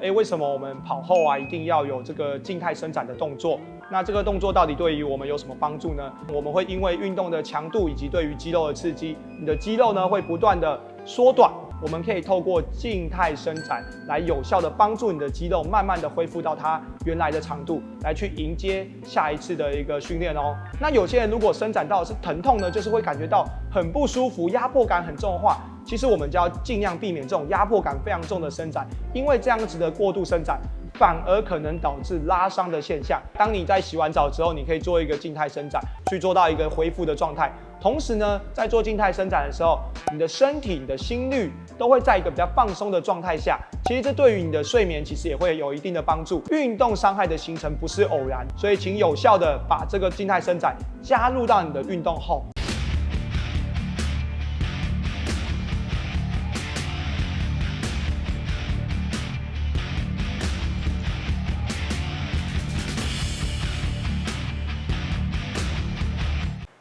为什么我们跑后啊一定要有这个静态伸展的动作？那这个动作到底对于我们有什么帮助呢？我们会因为运动的强度以及对于肌肉的刺激，你的肌肉呢会不断的缩短。我们可以透过静态伸展来有效的帮助你的肌肉慢慢的恢复到它原来的长度，来去迎接下一次的一个训练哦。那有些人如果伸展到的是疼痛呢，就是会感觉到很不舒服、压迫感很重的话，其实我们就要尽量避免这种压迫感非常重的伸展，因为这样子的过度伸展反而可能导致拉伤的现象。当你在洗完澡之后，你可以做一个静态伸展，去做到一个恢复的状态。同时呢，在做静态伸展的时候，你的身体、你的心率都会在一个比较放松的状态下。其实这对于你的睡眠其实也会有一定的帮助。运动伤害的形成不是偶然，所以请有效的把这个静态伸展加入到你的运动后。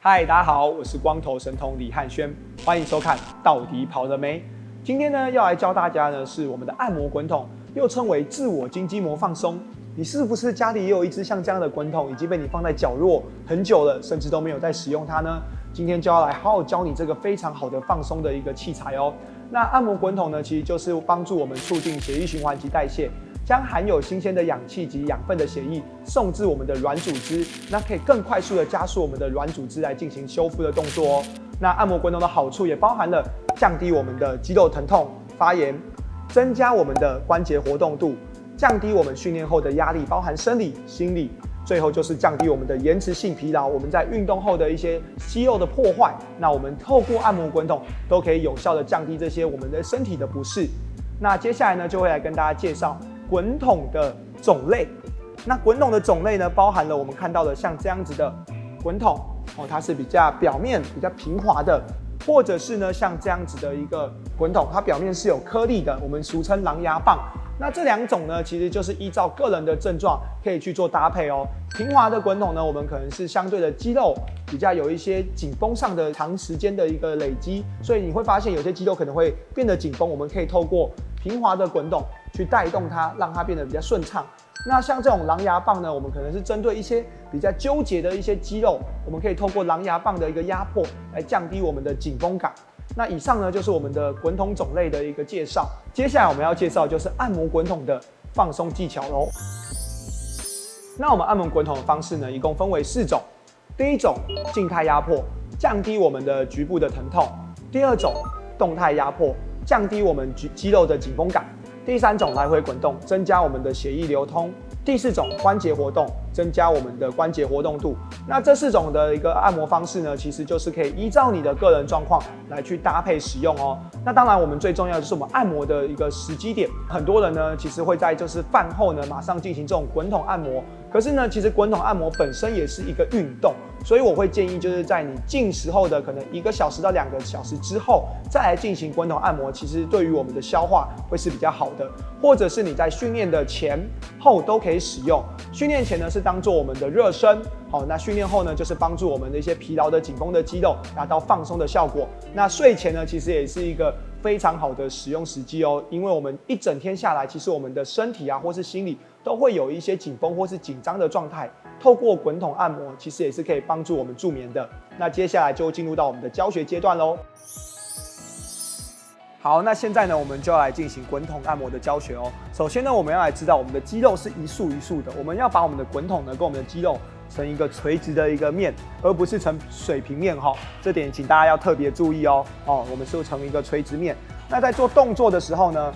嗨，大家好，我是光头神童李汉轩，欢迎收看《到底跑了没》。今天呢，要来教大家呢是我们的按摩滚筒，又称为自我筋筋膜放松。你是不是家里也有一只像这样的滚筒，已经被你放在角落很久了，甚至都没有在使用它呢？今天就要来好好教你这个非常好的放松的一个器材哦。那按摩滚筒呢，其实就是帮助我们促进血液循环及代谢，将含有新鲜的氧气及养分的血液送至我们的软组织，那可以更快速的加速我们的软组织来进行修复的动作哦。那按摩滚筒的好处也包含了降低我们的肌肉疼痛、发炎，增加我们的关节活动度，降低我们训练后的压力，包含生理、心理。最后就是降低我们的延迟性疲劳，我们在运动后的一些肌肉的破坏，那我们透过按摩滚筒都可以有效的降低这些我们的身体的不适。那接下来呢，就会来跟大家介绍滚筒的种类。那滚筒的种类呢，包含了我们看到的像这样子的滚筒哦，它是比较表面比较平滑的，或者是呢像这样子的一个滚筒，它表面是有颗粒的，我们俗称狼牙棒。那这两种呢，其实就是依照个人的症状可以去做搭配哦。平滑的滚筒呢，我们可能是相对的肌肉比较有一些紧绷上的长时间的一个累积，所以你会发现有些肌肉可能会变得紧绷，我们可以透过平滑的滚筒去带动它，让它变得比较顺畅。那像这种狼牙棒呢，我们可能是针对一些比较纠结的一些肌肉，我们可以透过狼牙棒的一个压迫来降低我们的紧绷感。那以上呢就是我们的滚筒种类的一个介绍。接下来我们要介绍就是按摩滚筒的放松技巧咯。那我们按摩滚筒的方式呢，一共分为4种。第一种静态压迫，降低我们的局部的疼痛；第二种动态压迫，降低我们肌肉的紧绷感；第3种来回滚动，增加我们的血液流通；第4种关节活动，增加我们的关节活动度。那这4种的一个按摩方式呢，其实就是可以依照你的个人状况来去搭配使用哦。那当然，我们最重要的就是我们按摩的一个时机点。很多人呢，其实会在就是饭后呢，马上进行这种滚筒按摩。可是呢，其实滚筒按摩本身也是一个运动，所以我会建议就是在你进食后的可能1个小时到2个小时之后，再来进行滚筒按摩，其实对于我们的消化会是比较好的。或者是你在训练的前后都可以使用。训练前呢是当做我们的热身，好，那训练后呢就是帮助我们的一些疲劳的紧绷的肌肉达到放松的效果。那睡前呢其实也是一个非常好的使用时机哦，因为我们一整天下来，其实我们的身体啊或是心理都会有一些紧绷或是紧张的状态，透过滚筒按摩其实也是可以帮助我们助眠的。那接下来就进入到我们的教学阶段咯。好，那现在呢，我们就要来进行滚筒按摩的教学哦。首先呢，我们要来知道我们的肌肉是一束一束的，我们要把我们的滚筒呢跟我们的肌肉成一个垂直的一个面，而不是成水平面哈。这点请大家要特别注意哦。我们是成一个垂直面。那在做动作的时候呢，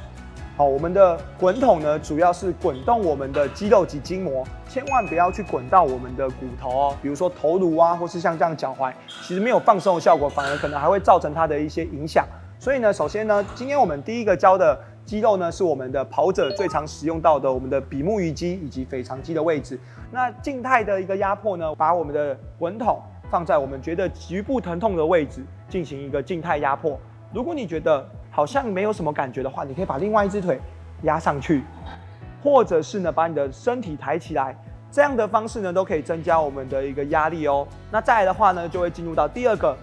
我们的滚筒呢主要是滚动我们的肌肉及筋膜，千万不要去滚到我们的骨头哦，比如说头颅啊，或是像这样脚踝，其实没有放松的效果，反而可能还会造成它的一些影响。所以呢，首先呢，今天我们第一个教的肌肉呢，是我们的跑者最常使用到的我们的比目鱼肌以及腓肠肌的位置。那静态的一个压迫呢，把我们的滚筒放在我们觉得局部疼痛的位置，进行一个静态压迫。如果你觉得好像没有什么感觉的话，你可以把另外一只腿压上去，或者是呢，把你的身体抬起来。这样的方式呢，都可以增加我们的一个压力哦。那再来的话呢，就会进入到第二个。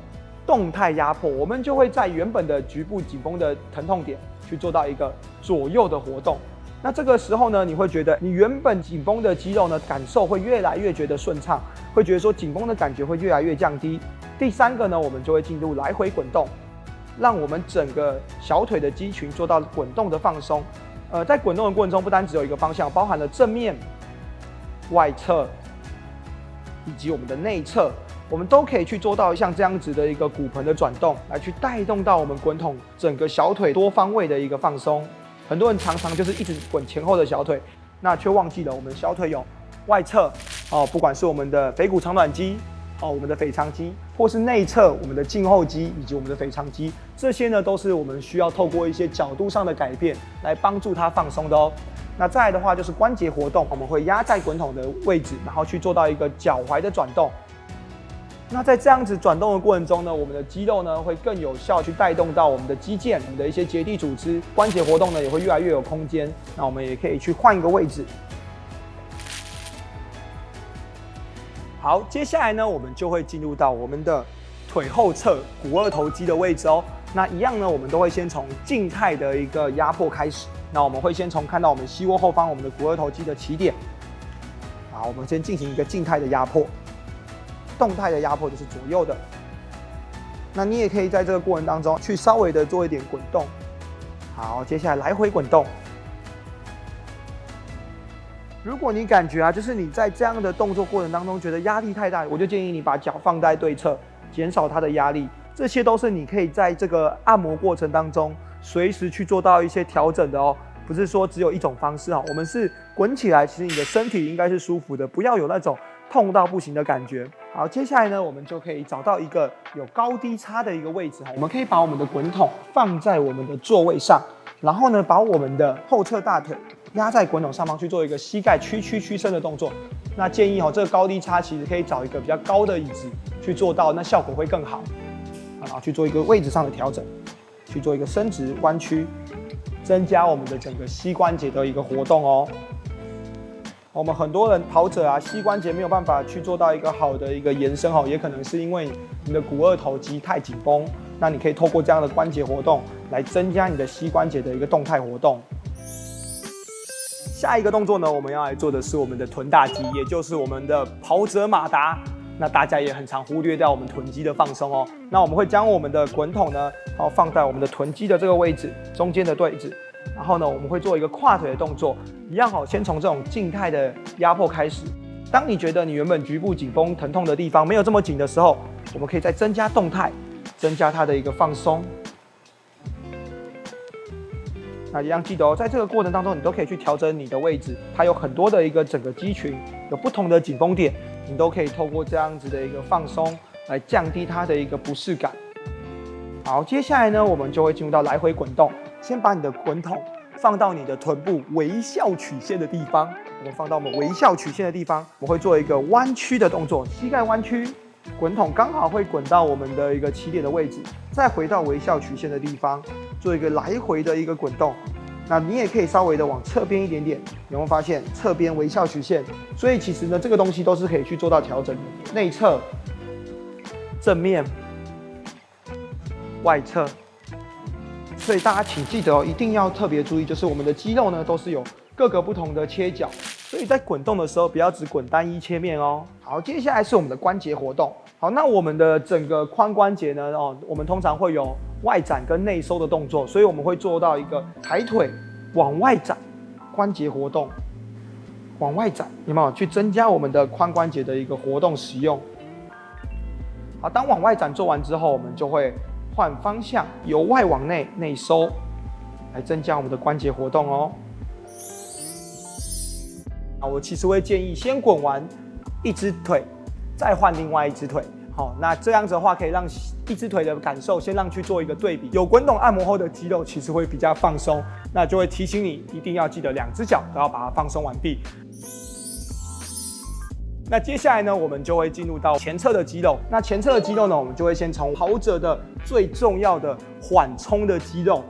动态压迫，我们就会在原本的局部紧绷的疼痛点去做到一个左右的活动。那这个时候呢，你会觉得你原本紧绷的肌肉呢，感受会越来越觉得顺畅，会觉得说紧绷的感觉会越来越降低。第三个呢，我们就会进入来回滚动，让我们整个小腿的肌群做到滚动的放松。在滚动的过程中，不单只有一个方向，包含了正面、外侧以及我们的内侧，我们都可以去做到像这样子的一个骨盆的转动，来去带动到我们滚筒整个小腿多方位的一个放松。很多人常常就是一直滚前后的小腿，那却忘记了我们小腿有外侧不管是我们的腓骨长短肌我们的腓肠肌，或是内侧我们的胫后肌以及我们的腓肠肌，这些呢都是我们需要透过一些角度上的改变来帮助它放松的哦。那再来的话就是关节活动，我们会压在滚筒的位置，然后去做到一个脚踝的转动。那在这样子转动的过程中呢，我们的肌肉呢会更有效去带动到我们的肌腱、我们的一些结缔组织，关节活动呢也会越来越有空间。那我们也可以去换一个位置。好，接下来呢，我们就会进入到我们的腿后侧股二头肌的位置哦。那一样呢，我们都会先从静态的一个压迫开始。那我们会先从看到我们膝窝后方我们的股二头肌的起点，好，我们先进行一个静态的压迫。动态的压迫就是左右的，那你也可以在这个过程当中去稍微的做一点滚动。好，接下来来回滚动。如果你感觉就是你在这样的动作过程当中觉得压力太大，我就建议你把脚放在对侧，减少它的压力。这些都是你可以在这个按摩过程当中随时去做到一些调整的哦。不是说只有一种方式我们是滚起来，其实你的身体应该是舒服的，不要有那种痛到不行的感觉。好，接下来呢，我们就可以找到一个有高低差的一个位置我们可以把我们的滚筒放在我们的座位上，然后呢，把我们的后侧大腿压在滚筒上方去做一个膝盖屈伸的动作。那建议这个高低差其实可以找一个比较高的椅子去做到，那效果会更好。然后去做一个位置上的调整，去做一个伸直弯曲，增加我们的整个膝关节的一个活动哦。我们很多人跑者膝关节没有办法去做到一个好的一个延伸也可能是因为你的股二头肌太紧绷。那你可以透过这样的关节活动来增加你的膝关节的一个动态活动。下一个动作呢，我们要来做的是我们的臀大肌，也就是我们的跑者马达。那大家也很常忽略掉我们臀肌的放松哦。那我们会将我们的滚筒呢，放在我们的臀肌的这个位置，中间的位置。然后呢，我们会做一个跨腿的动作，一样先从这种静态的压迫开始。当你觉得你原本局部紧绷、疼痛的地方没有这么紧的时候，我们可以再增加动态，增加它的一个放松。那一样记得在这个过程当中，你都可以去调整你的位置，它有很多的一个整个肌群，有不同的紧绷点，你都可以透过这样子的一个放松来降低它的一个不适感。好，接下来呢，我们就会进入到来回滚动。先把你的滚筒放到你的臀部微笑曲线的地方，我们放到我们微笑曲线的地方，我们会做一个弯曲的动作，膝盖弯曲，滚筒刚好会滚到我们的一个起点的位置，再回到微笑曲线的地方，做一个来回的一个滚动。那你也可以稍微的往侧边一点点，有没有发现侧边微笑曲线？所以其实呢，这个东西都是可以去做到调整的，内侧、正面、外侧。所以大家请记得一定要特别注意，就是我们的肌肉呢都是有各个不同的切角，所以在滚动的时候不要只滚单一切面哦。好，接下来是我们的关节活动。好，那我们的整个髋关节呢，我们通常会有外展跟内收的动作，所以我们会做到一个抬腿往外展，关节活动往外展，有没有去增加我们的髋关节的一个活动使用？好，当往外展做完之后，我们就会换方向，由外往内，内收，来增加我们的关节活动哦。我其实会建议先滚完一只腿，再换另外一只腿。好，那这样子的话，可以让一只腿的感受先让去做一个对比。有滚筒按摩后的肌肉其实会比较放松，那就会提醒你一定要记得两只脚都要把它放松完毕。那接下来呢，我们就会进入到前侧的肌肉。那前侧的肌肉呢，我们就会先从跑者的最重要的缓冲的肌肉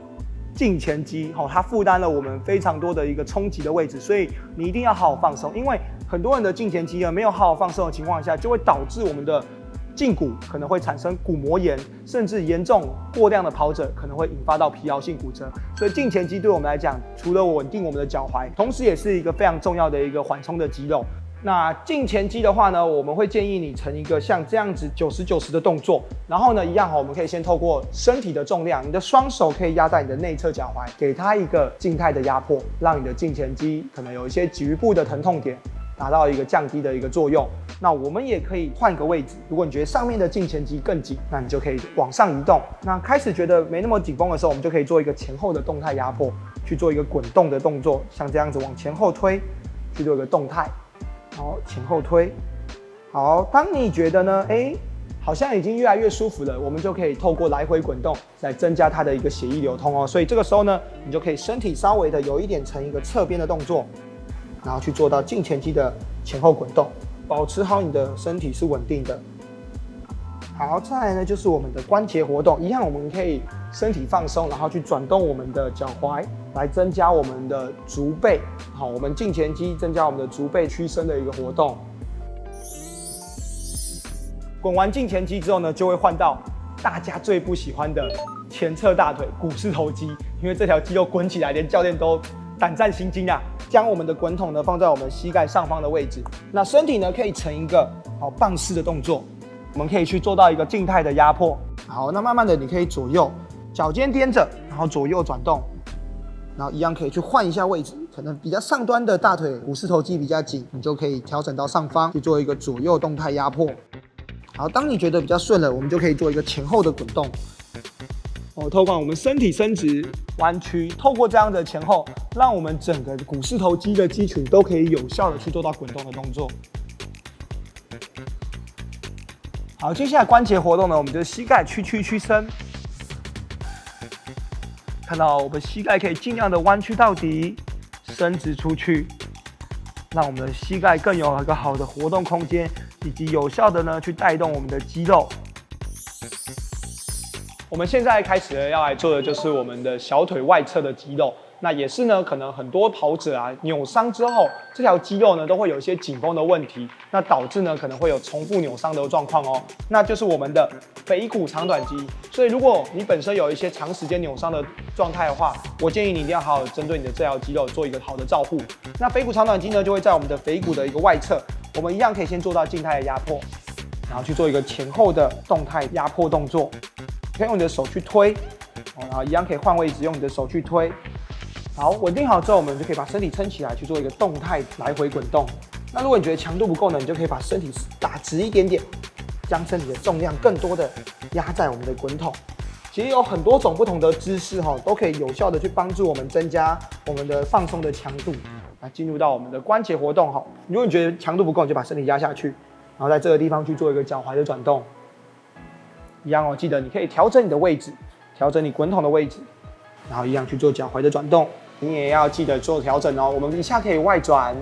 胫前肌，它负担了我们非常多的一个冲击的位置，所以你一定要好好放松。因为很多人的胫前肌呢没有好好放松的情况下，就会导致我们的胫骨可能会产生骨膜炎，甚至严重过量的跑者可能会引发到疲劳性骨折。所以胫前肌对我们来讲，除了稳定我们的脚踝，同时也是一个非常重要的一个缓冲的肌肉。那胫前肌的话呢，我们会建议你成一个像这样子90-90的动作，然后呢，一样我们可以先透过身体的重量，你的双手可以压在你的内侧脚踝，给它一个静态的压迫，让你的胫前肌可能有一些局部的疼痛点，达到一个降低的一个作用。那我们也可以换个位置，如果你觉得上面的胫前肌更紧，那你就可以往上移动。那开始觉得没那么紧绷的时候，我们就可以做一个前后的动态压迫，去做一个滚动的动作，像这样子往前后推，去做一个动态。好，前后推。好，当你觉得呢，好像已经越来越舒服了，我们就可以透过来回滚动来增加它的一个血液流通哦。所以这个时候呢，你就可以身体稍微的有一点成一个侧边的动作，然后去做到胫前肌的前后滚动，保持好你的身体是稳定的。好，再来呢就是我们的关节活动，一样我们可以身体放松，然后去转动我们的脚踝，来增加我们的足背。好，我们胫前肌增加我们的足背屈伸的一个活动。滚完胫前肌之后呢，就会换到大家最不喜欢的前侧大腿股四头肌，因为这条肌肉滚起来，连教练都胆战心惊啊。将我们的滚筒呢放在我们膝盖上方的位置，那身体呢可以成一个棒式的动作。我们可以去做到一个静态的压迫。好，那慢慢的你可以左右脚尖踮着，然后左右转动，然后一样可以去换一下位置，可能比较上端的大腿股四头肌比较紧，你就可以调整到上方去做一个左右动态压迫。好，当你觉得比较顺了，我们就可以做一个前后的滚动。透过我们身体伸直、弯曲，透过这样的前后，让我们整个股四头肌的肌群都可以有效的去做到滚动的动作。好，接下来关节活动呢，我们就膝盖屈伸，看到我们膝盖可以尽量的弯曲到底，伸直出去，让我们的膝盖更有一个好的活动空间，以及有效的呢去带动我们的肌肉。我们现在开始呢要来做的就是我们的小腿外侧的肌肉。那也是呢，可能很多跑者啊扭伤之后，这条肌肉呢都会有一些紧绷的问题，那导致呢可能会有重复扭伤的状况哦。那就是我们的腓骨长短肌。所以如果你本身有一些长时间扭伤的状态的话，我建议你一定要好好针对你的这条肌肉做一个好的照护。那腓骨长短肌呢就会在我们的腓骨的一个外侧，我们一样可以先做到静态的压迫，然后去做一个前后的动态压迫动作，可以用你的手去推，然后一样可以换位置用你的手去推。好，稳定好之后，我们就可以把身体撑起来，去做一个动态来回滚动。那如果你觉得强度不够呢，你就可以把身体打直一点点，将身体的重量更多的压在我们的滚筒。其实有很多种不同的姿势都可以有效的去帮助我们增加我们的放松的强度。来进入到我们的关节活动如果你觉得强度不够，你就把身体压下去，然后在这个地方去做一个脚踝的转动。一样记得你可以调整你的位置，调整你滚筒的位置，然后一样去做脚踝的转动。你也要记得做调整我们一下可以外转，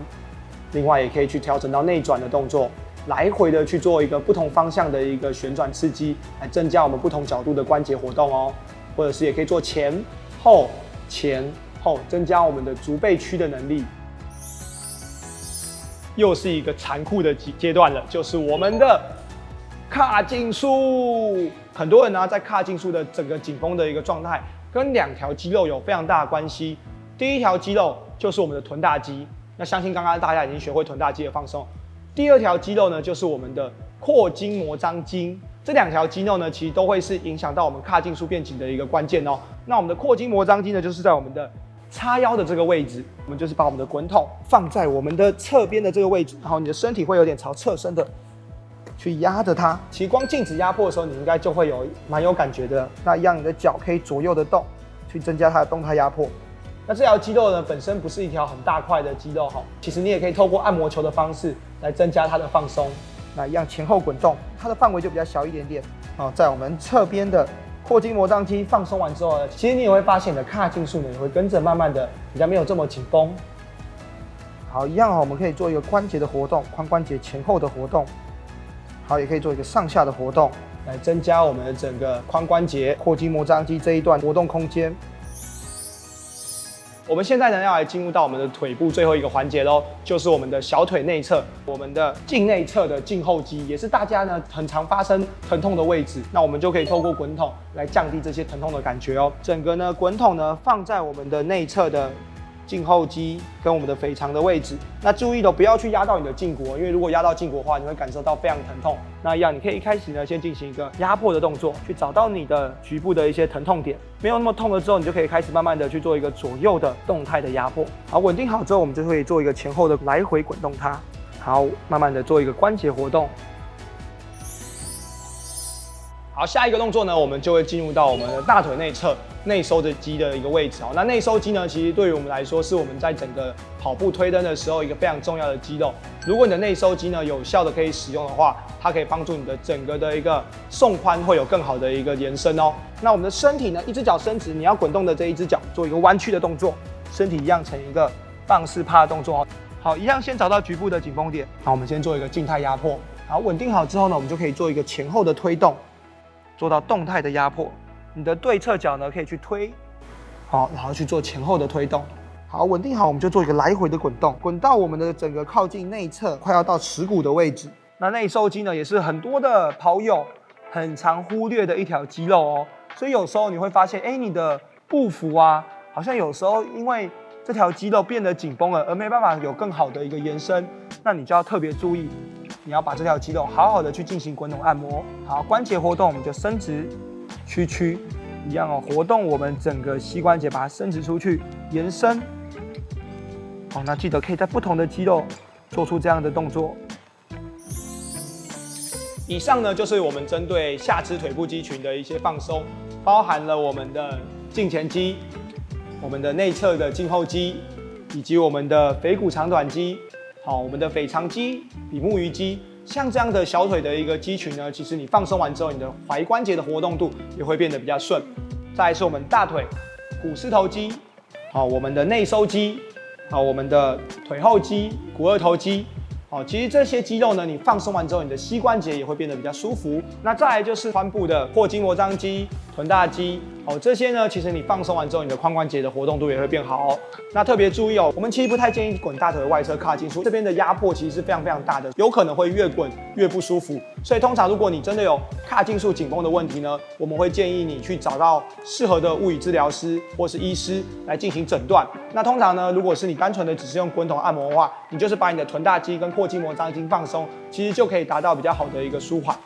另外也可以去调整到内转的动作，来回的去做一个不同方向的一个旋转刺激，来增加我们不同角度的关节活动或者是也可以做前后前后，增加我们的足背屈的能力。又是一个残酷的阶段了，就是我们的髂胫束。很多人呢在髂胫束的整个紧绷的一个状态，跟两条肌肉有非常大的关系。第一条肌肉就是我们的臀大肌，那相信刚刚大家已经学会臀大肌的放松。第二条肌肉呢，就是我们的阔筋膜张筋。这两条肌肉呢，其实都会是影响到我们髂胫束变紧的一个关键那我们的阔筋膜张筋呢，就是在我们的叉腰的这个位置，我们就是把我们的滚筒放在我们的侧边的这个位置，然后你的身体会有点朝侧身的去压着它。其实光静止压迫的时候，你应该就会蛮有感觉的。那一样，你的脚可以左右的动，去增加它的动态压迫。那这条肌肉呢，本身不是一条很大块的肌肉其实你也可以透过按摩球的方式来增加它的放松。那一样前后滚动，它的范围就比较小一点点在我们侧边的阔筋膜张肌放松完之后呢，其实你也会发现你的髂胫束呢也会跟着慢慢的比较没有这么紧绷。好，一样我们可以做一个关节的活动，髋关节前后的活动。好，也可以做一个上下的活动，来增加我们的整个髋关节、阔筋膜张肌这一段活动空间。我们现在呢要来进入到我们的腿部最后一个环节喽，就是我们的小腿内侧，我们的胫内侧的胫后肌，也是大家呢很常发生疼痛的位置。那我们就可以透过滚筒来降低这些疼痛的感觉哦。整个呢滚筒呢放在我们的内侧的胫后肌跟我们的腓肠的位置，那注意的不要去压到你的胫骨，因为如果压到胫骨的话，你会感受到非常疼痛。那一样，你可以一开始呢先进行一个压迫的动作，去找到你的局部的一些疼痛点，没有那么痛了之后，你就可以开始慢慢的去做一个左右的动态的压迫。好，稳定好之后，我们就可以做一个前后的来回滚动它。好，慢慢的做一个关节活动。好，下一个动作呢，我们就会进入到我们的大腿内侧内收的肌的一个位置哦。那内收肌呢，其实对于我们来说，是我们在整个跑步推蹬的时候一个非常重要的肌肉。如果你的内收肌呢有效的可以使用的话，它可以帮助你的整个的一个送髋会有更好的一个延伸哦。那我们的身体呢，一只脚伸直，你要滚动的这一只脚做一个弯曲的动作，身体一样成一个棒式趴的动作哦。好，一样先找到局部的紧绷点。好，我们先做一个静态压迫。好，稳定好之后呢，我们就可以做一个前后的推动。做到动态的压迫，你的对侧脚呢可以去推，好，然后去做前后的推动。好，稳定好，我们就做一个来回的滚动，滚到我们的整个靠近内侧，快要到耻骨的位置。那内收肌呢，也是很多的跑友很常忽略的一条肌肉哦。所以有时候你会发现，你的步幅啊，好像有时候因为这条肌肉变得紧绷了，而没办法有更好的一个延伸，那你就要特别注意。你要把这条肌肉好好的去进行滚筒按摩。好，关节活动我们就伸直、屈曲，一样哦，活动我们整个膝关节，把它伸直出去，延伸。好，那记得可以在不同的肌肉做出这样的动作。以上呢就是我们针对下肢腿部肌群的一些放松，包含了我们的胫前肌、我们的内侧的胫后肌，以及我们的腓骨长短肌。好，我们的腓肠肌、比目鱼肌，像这样的小腿的一个肌群呢，其实你放松完之后，你的踝关节的活动度也会变得比较顺。再来是我们大腿、股四头肌，好，我们的内收肌，好，我们的腿后肌、股二头肌。好，其实这些肌肉呢，你放松完之后，你的膝关节也会变得比较舒服。那再来就是髋部的阔筋膜张肌、臀大肌，这些呢，其实你放松完之后，你的髋关节的活动度也会变好哦。那特别注意哦，我们其实不太建议滚大腿的外侧髂胫束，这边的压迫其实是非常非常大的，有可能会越滚越不舒服。所以通常如果你真的有髂胫束紧绷的问题呢，我们会建议你去找到适合的物理治疗师或是医师来进行诊断。那通常呢，如果是你单纯的只是用滚筒按摩的话，你就是把你的臀大肌跟阔筋膜张肌放松，其实就可以达到比较好的一个舒缓。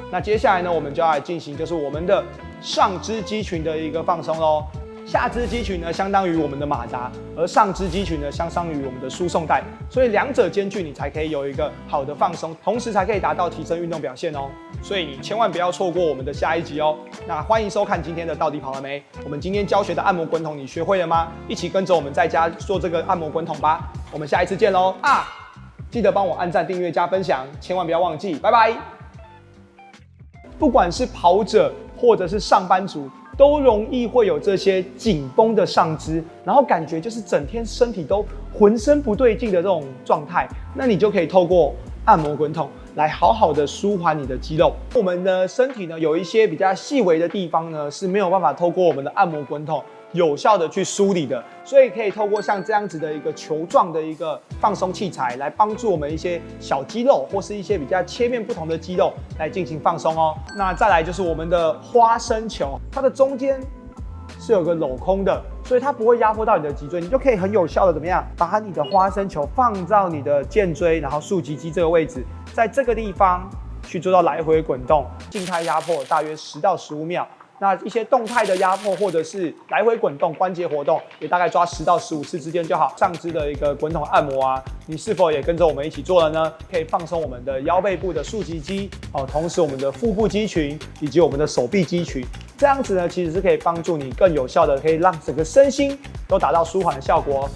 那接下来呢，我们就要来进行就是我们的上肢肌群的一个放松咯。下肢肌群呢，相当于我们的马达，而上肢肌群呢，相当于我们的输送带，所以两者兼具，你才可以有一个好的放松，同时才可以达到提升运动表现哦。所以你千万不要错过我们的下一集哦。那欢迎收看今天的到底跑了没？我们今天教学的按摩滚筒你学会了吗？一起跟着我们在家做这个按摩滚筒吧。我们下一次见喽啊！记得帮我按赞、订阅、加分享，千万不要忘记，拜拜。不管是跑者或者是上班族，都容易会有这些紧绷的上肢，然后感觉就是整天身体都浑身不对劲的这种状态，那你就可以透过按摩滚筒来好好的舒缓你的肌肉。我们的身体呢，有一些比较细微的地方呢，是没有办法透过我们的按摩滚筒有效的去梳理的，所以可以透过像这样子的一个球状的一个放松器材来帮助我们一些小肌肉或是一些比较切面不同的肌肉来进行放松哦。那再来就是我们的花生球，它的中间是有个镂空的，所以它不会压迫到你的脊椎，你就可以很有效的怎么样，把你的花生球放到你的肩椎，然后竖脊肌这个位置，在这个地方去做到来回滚动，静态压迫大约10到15秒。那一些动态的压迫或者是来回滚动、关节活动，也大概抓10到15次之间就好。上肢的一个滚筒按摩啊，你是否也跟着我们一起做了呢？可以放松我们的腰背部的竖脊肌，同时我们的腹部肌群以及我们的手臂肌群，这样子呢，其实是可以帮助你更有效的，可以让整个身心都达到舒缓的效果。